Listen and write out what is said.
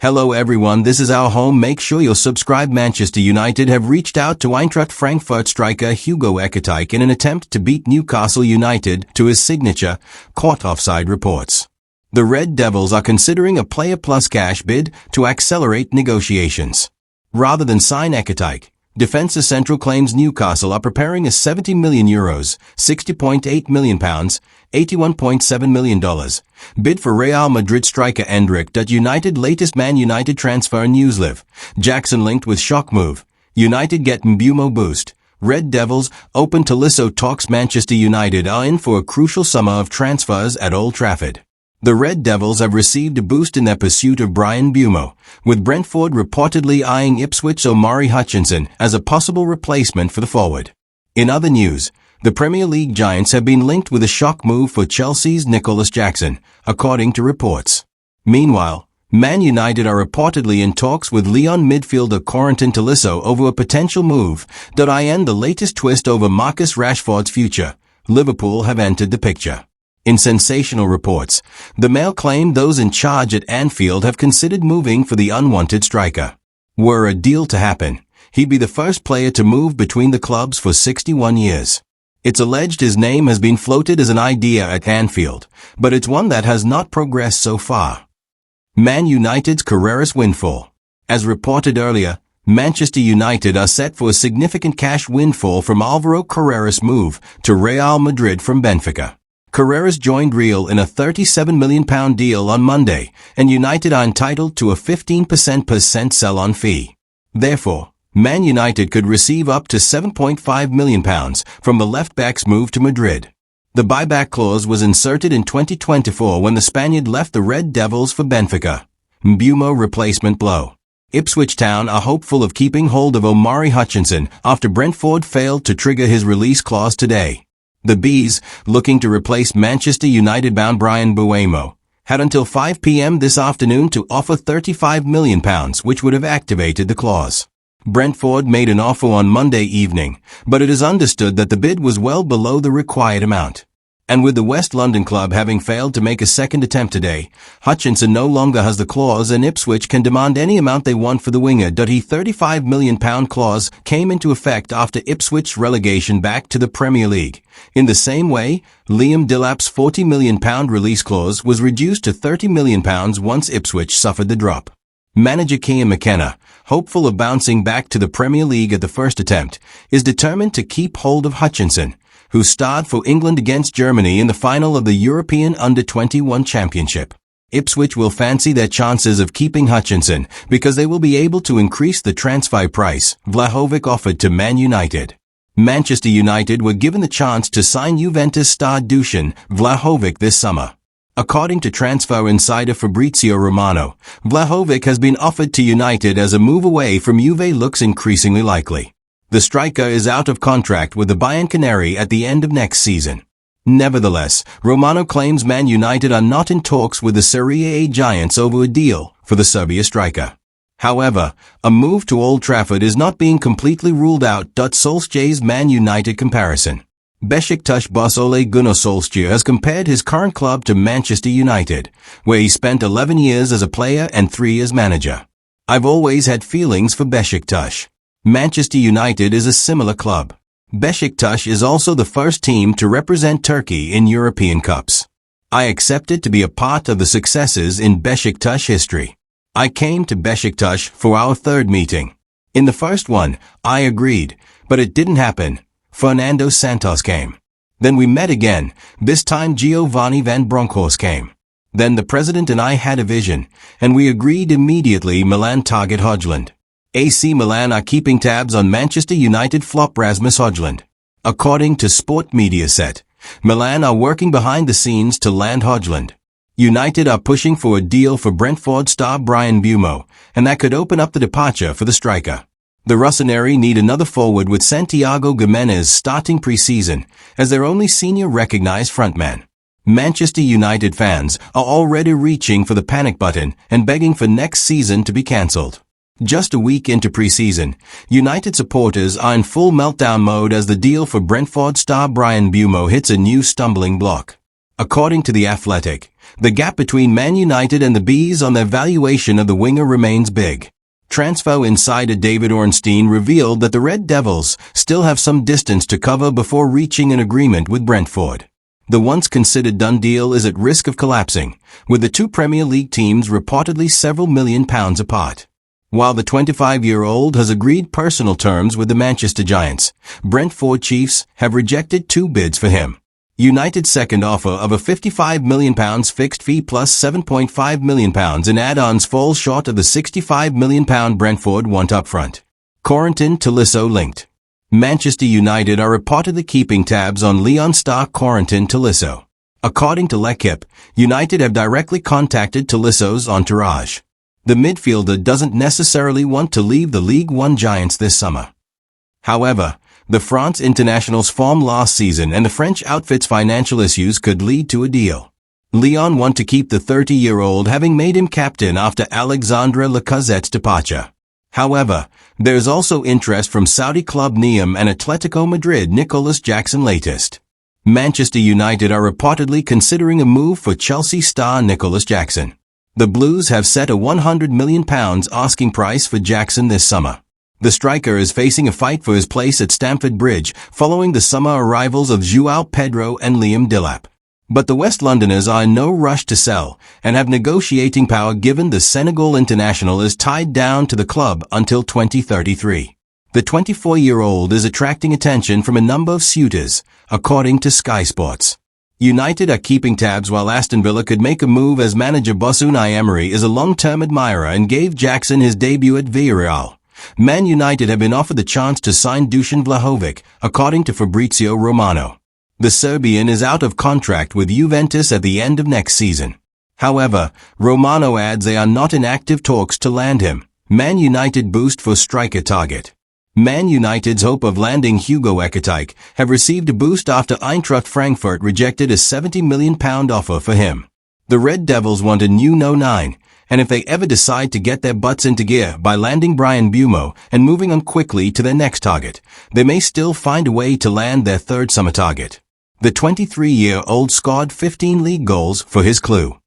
Hello everyone, this is our home. Make sure you're subscribed. Manchester United have reached out to Eintracht Frankfurt striker Hugo Ekitike in an attempt to beat Newcastle United to his signature, caught offside reports. The Red Devils are considering a player plus cash bid to accelerate negotiations. Rather than sign Ekitike, Defensa Central claims Newcastle are preparing a €70 million, £60.8 million, $81.7 million bid for Real Madrid striker Endrick. United latest Man United transfer news. Liv Jackson linked with shock move. United get Mbeumo boost. Red Devils open to Tolisso talks. Manchester United are in for a crucial summer of transfers at Old Trafford. The Red Devils have received a boost in their pursuit of Bryan Mbeumo, with Brentford reportedly eyeing Ipswich's Omari Hutchinson as a possible replacement for the forward. In other news, the Premier League giants have been linked with a shock move for Chelsea's Nicholas Jackson, according to reports. Meanwhile, Man United are reportedly in talks with Lyon midfielder Corentin Tolisso over a potential move. The latest twist over Marcus Rashford's future. Liverpool have entered the picture. In sensational reports, the Mail claimed those in charge at Anfield have considered moving for the unwanted striker. Were a deal to happen, he'd be the first player to move between the clubs for 61 years. It's alleged his name has been floated as an idea at Anfield, but it's one that has not progressed so far. Man United's Carreras windfall. As reported earlier, Manchester United are set for a significant cash windfall from Alvaro Carreras' move to Real Madrid from Benfica. Carreras joined Real in a £37 million deal on Monday, and United are entitled to a 15% sell-on fee. Therefore, Man United could receive up to £7.5 million from the left-back's move to Madrid. The buyback clause was inserted in 2024 when the Spaniard left the Red Devils for Benfica. Mbeumo replacement blow. Ipswich Town are hopeful of keeping hold of Omari Hutchinson after Brentford failed to trigger his release clause today. The Bees, looking to replace Manchester United-bound Bryan Mbeumo, had until 5 p.m. this afternoon to offer £35 million, which would have activated the clause. Brentford made an offer on Monday evening, but it is understood that the bid was well below the required amount. And with the West London club having failed to make a second attempt today, Hutchinson no longer has the clause and Ipswich can demand any amount they want for the winger. His £35 million clause came into effect after Ipswich's relegation back to the Premier League. In the same way, Liam Delap's £40 million release clause was reduced to £30 million once Ipswich suffered the drop. Manager Ian McKenna, hopeful of bouncing back to the Premier League at the first attempt, is determined to keep hold of Hutchinson, who starred for England against Germany in the final of the European Under-21 Championship. Ipswich will fancy their chances of keeping Hutchinson because they will be able to increase the transfer price Vlahovic offered to Man United. Manchester United were given the chance to sign Juventus star Dusan Vlahovic this summer. According to transfer insider Fabrizio Romano, Vlahovic has been offered to United as a move away from Juve looks increasingly likely. The striker is out of contract with the Bianconeri at the end of next season. Nevertheless, Romano claims Man United are not in talks with the Serie A giants over a deal for the Serbia striker. However, a move to Old Trafford is not being completely ruled out. Solskjaer's Man United comparison. Besiktas boss Ole Gunnar Solskjaer has compared his current club to Manchester United, where he spent 11 years as a player and 3 as manager. I've always had feelings for Besiktas. Manchester United is a similar club. Besiktas is also the first team to represent Turkey in European Cups. I accepted to be a part of the successes in Besiktas history. I came to Besiktas for our third meeting. In the first one, I agreed, but it didn't happen. Fernando Santos came. Then we met again, this time Giovanni Van Bronckhorst came. Then the president and I had a vision, and we agreed immediately. Milan target Højlund. AC Milan are keeping tabs on Manchester United flop Rasmus Højlund. According to Sport Media Set, Milan are working behind the scenes to land Højlund. United are pushing for a deal for Brentford star Bryan Mbeumo, and that could open up the departure for the striker. The Rossoneri need another forward with Santiago Gimenez starting pre-season as their only senior recognized frontman. Manchester United fans are already reaching for the panic button and begging for next season to be cancelled. Just a week into pre-season, United supporters are in full meltdown mode as the deal for Brentford star Bryan Mbeumo hits a new stumbling block. According to The Athletic, The gap between Man United and the Bees on their valuation of the winger remains big. Transfer insider David Ornstein revealed that the Red Devils still have some distance to cover before reaching an agreement with Brentford. The once considered done deal is at risk of collapsing, with the two Premier League teams reportedly several £million apart. While the 25-year-old has agreed personal terms with the Manchester Giants, Brentford Chiefs have rejected two bids for him. United's second offer of a £55 million fixed fee plus £7.5 million in add-ons falls short of the £65 million Brentford want upfront. Corentin Tolisso linked. Manchester United are reportedly keeping tabs on Lyon star Corentin Tolisso. According to L'Equipe, United have directly contacted Tolisso's entourage. The midfielder doesn't necessarily want to leave the League One giants this summer. However, the France international's form last season and the French outfit's financial issues could lead to a deal. Lyon want to keep the 30-year-old, having made him captain after Alexandre Lacazette's departure. However, there's also interest from Saudi club Neom and Atletico Madrid Nicolas Jackson latest. Manchester United are reportedly considering a move for Chelsea star Nicolas Jackson. The Blues have set a £100 million asking price for Jackson this summer. The striker is facing a fight for his place at Stamford Bridge following the summer arrivals of João Pedro and Liam Delap. But the West Londoners are in no rush to sell and have negotiating power given the Senegal international is tied down to the club until 2033. The 24-year-old is attracting attention from a number of suitors, according to Sky Sports. United are keeping tabs while Aston Villa could make a move as manager boss Unai Emery is a long-term admirer and gave Jackson his debut at Villarreal. Man United have been offered the chance to sign Dusan Vlahovic, according to Fabrizio Romano. The Serbian is out of contract with Juventus at the end of next season. However, Romano adds they are not in active talks to land him. Man United boost for striker target. Man United's hope of landing Hugo Ekitike have received a boost after Eintracht Frankfurt rejected a £70 million offer for him. The Red Devils want a new No. 9, and if they ever decide to get their butts into gear by landing Mbeumo and moving on quickly to their next target, they may still find a way to land their third summer target. The 23-year-old scored 15 league goals for his club.